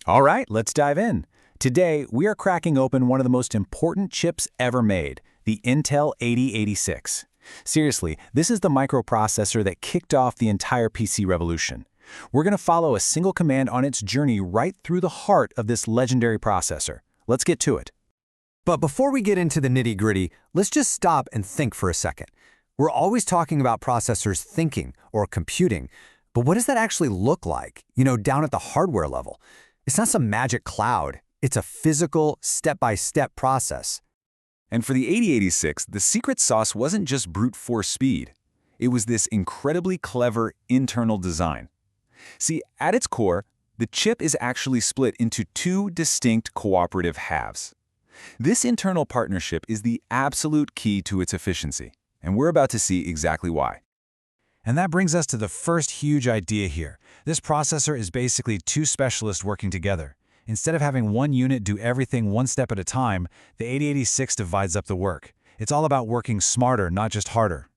All right, let's dive in. Today, we are cracking open one of the most important chips ever made, the Intel 8086. Seriously, this is the microprocessor that kicked off the entire PC revolution. We're going to follow a single command on its journey right through the heart of this legendary processor. Let's get to it. But before we get into the nitty-gritty, let's just stop and think for a second. We're always talking about processors thinking or computing, but what does that actually look like, down at the hardware level? It's not some magic cloud. It's a physical, step-by-step process. And for the 8086, the secret sauce wasn't just brute force speed. It was this incredibly clever internal design. See, at its core, the chip is actually split into two distinct cooperative halves. This internal partnership is the absolute key to its efficiency, and we're about to see exactly why. And that brings us to the first huge idea here. This processor is basically two specialists working together. Instead of having one unit do everything one step at a time, the 8086 divides up the work. It's all about working smarter, not just harder.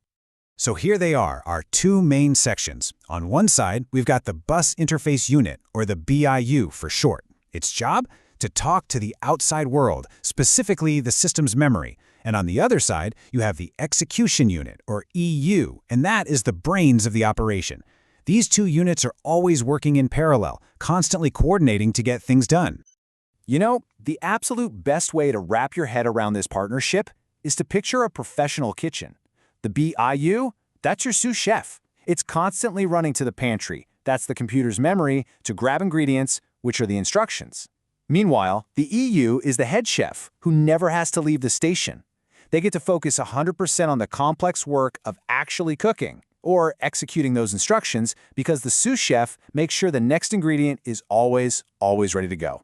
So here they are, our two main sections. On one side, we've got the Bus Interface Unit, or the BIU for short. Its job? To talk to the outside world, specifically the system's memory. And on the other side, you have the Execution Unit, or EU, and that is the brains of the operation. These two units are always working in parallel, constantly coordinating to get things done. The absolute best way to wrap your head around this partnership is to picture a professional kitchen. The BIU, that's your sous chef. It's constantly running to the pantry. That's the computer's memory to grab ingredients, which are the instructions. Meanwhile, the EU is the head chef, who never has to leave the station. They get to focus 100% on the complex work of actually cooking, or executing those instructions, because the sous chef makes sure the next ingredient is always ready to go.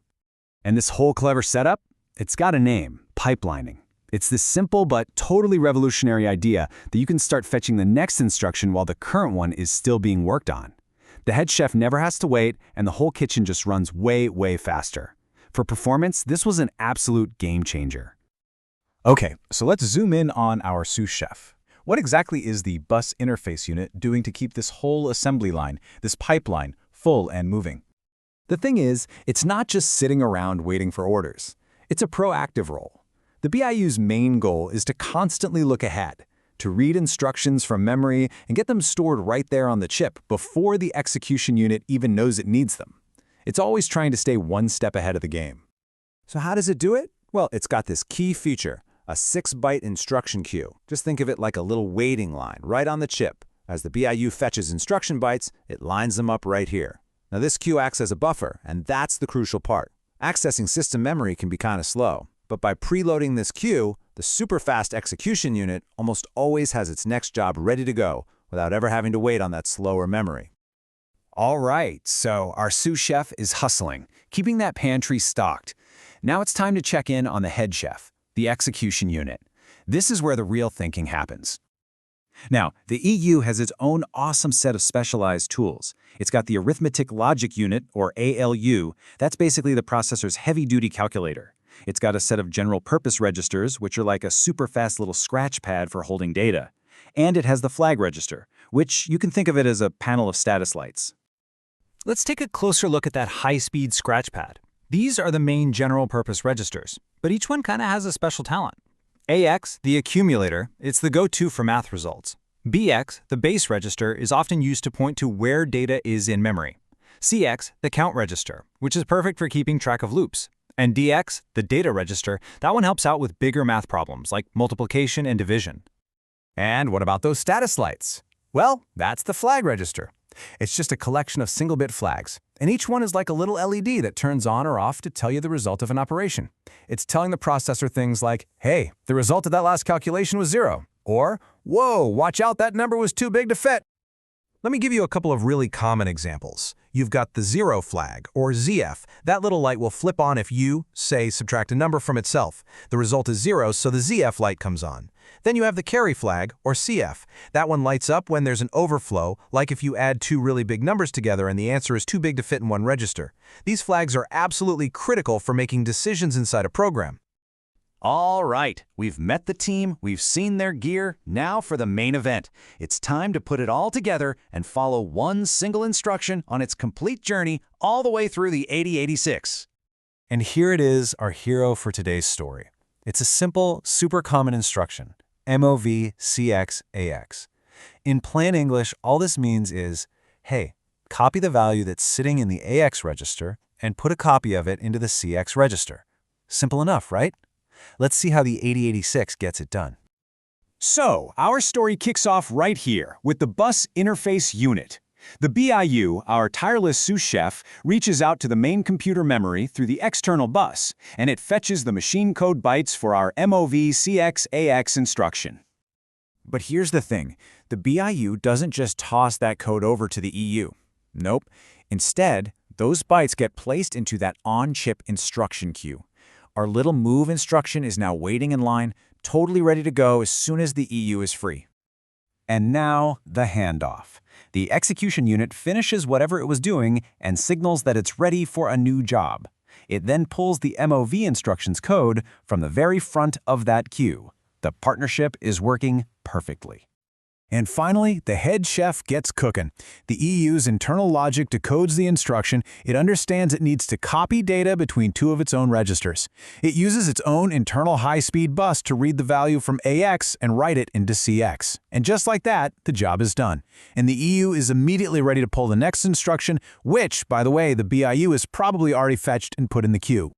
And this whole clever setup? It's got a name, pipelining. It's this simple but totally revolutionary idea that you can start fetching the next instruction while the current one is still being worked on. The head chef never has to wait, and the whole kitchen just runs way faster. For performance, this was an absolute game changer. Okay, so let's zoom in on our sous chef. What exactly is the Bus Interface Unit doing to keep this whole assembly line, this pipeline, full and moving? The thing is, it's not just sitting around waiting for orders. It's a proactive role. The BIU's main goal is to constantly look ahead, to read instructions from memory and get them stored right there on the chip before the Execution Unit even knows it needs them. It's always trying to stay one step ahead of the game. So how does it do it? Well, it's got this key feature, a 6-byte instruction queue. Just think of it like a little waiting line right on the chip. As the BIU fetches instruction bytes, it lines them up right here. Now this queue acts as a buffer, and that's the crucial part. Accessing system memory can be kind of slow, but by preloading this queue, the super-fast Execution Unit almost always has its next job ready to go without ever having to wait on that slower memory. All right, so our sous chef is hustling, keeping that pantry stocked. Now it's time to check in on the head chef, the Execution Unit. This is where the real thinking happens. Now, the EU has its own awesome set of specialized tools. It's got the Arithmetic Logic Unit, or ALU. That's basically the processor's heavy-duty calculator. It's got a set of general-purpose registers, which are like a super-fast little scratch pad for holding data. And it has the flag register, which you can think of it as a panel of status lights. Let's take a closer look at that high-speed scratch pad. These are the main general-purpose registers, but each one kind of has a special talent. AX, the accumulator, it's the go-to for math results. BX, the base register, is often used to point to where data is in memory. CX, the count register, which is perfect for keeping track of loops. And DX, the data register, that one helps out with bigger math problems like multiplication and division. And what about those status lights? Well, that's the flag register. It's just a collection of single-bit flags, and each one is like a little LED that turns on or off to tell you the result of an operation. It's telling the processor things like, hey, the result of that last calculation was 0, or, whoa, watch out, that number was too big to fit. Let me give you a couple of really common examples. You've got the 0 flag, or ZF. That little light will flip on if you, say, subtract a number from itself. The result is 0, so the ZF light comes on. Then you have the carry flag, or CF. That one lights up when there's an overflow, like if you add two really big numbers together and the answer is too big to fit in one register. These flags are absolutely critical for making decisions inside a program. All right, we've met the team, we've seen their gear, now for the main event. It's time to put it all together and follow one single instruction on its complete journey all the way through the 8086. And here it is, our hero for today's story. It's a simple, super common instruction, MOV CX AX. In plain English, all this means is, hey, copy the value that's sitting in the AX register and put a copy of it into the CX register. Simple enough, right? Let's see how the 8086 gets it done. So, our story kicks off right here with the bus interface unit. The BIU, our tireless sous chef, reaches out to the main computer memory through the external bus, and it fetches the machine code bytes for our MOV CX AX instruction. But here's the thing, the BIU doesn't just toss that code over to the EU. Nope. Instead, those bytes get placed into that on-chip instruction queue. Our little move instruction is now waiting in line, totally ready to go as soon as the EU is free. And now, the handoff. The execution unit finishes whatever it was doing and signals that it's ready for a new job. It then pulls the MOV instructions code from the very front of that queue. The partnership is working perfectly. And finally, the head chef gets cooking. The EU's internal logic decodes the instruction. It understands it needs to copy data between two of its own registers. It uses its own internal high-speed bus to read the value from AX and write it into CX. And just like that, the job is done. And the EU is immediately ready to pull the next instruction, which, by the way, the BIU is probably already fetched and put in the queue.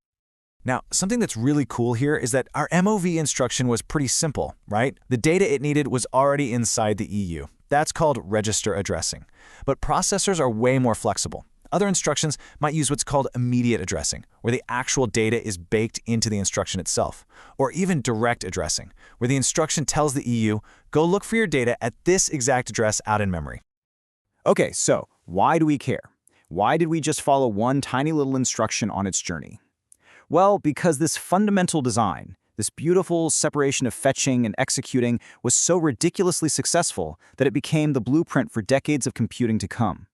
Now, something that's really cool here is that our MOV instruction was pretty simple, right? The data it needed was already inside the EU. That's called register addressing. But processors are way more flexible. Other instructions might use what's called immediate addressing, where the actual data is baked into the instruction itself. Or even direct addressing, where the instruction tells the EU, go look for your data at this exact address out in memory. Okay, so why do we care? Why did we just follow one tiny little instruction on its journey? Well, because this fundamental design, this beautiful separation of fetching and executing, was so ridiculously successful that it became the blueprint for decades of computing to come.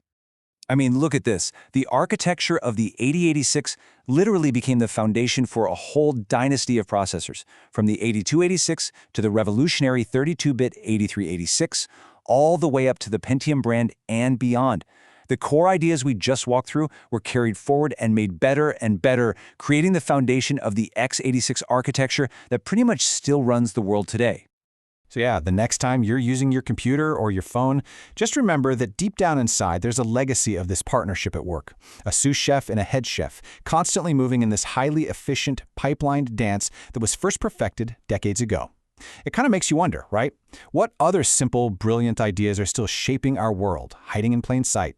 I mean, look at this. The architecture of the 8086 literally became the foundation for a whole dynasty of processors, from the 8286 to the revolutionary 32-bit 8386, all the way up to the Pentium brand and beyond. The core ideas we just walked through were carried forward and made better and better, creating the foundation of the x86 architecture that pretty much still runs the world today. So yeah, the next time you're using your computer or your phone, just remember that deep down inside there's a legacy of this partnership at work. A sous chef and a head chef, constantly moving in this highly efficient, pipelined dance that was first perfected decades ago. It kind of makes you wonder, right? What other simple, brilliant ideas are still shaping our world, hiding in plain sight?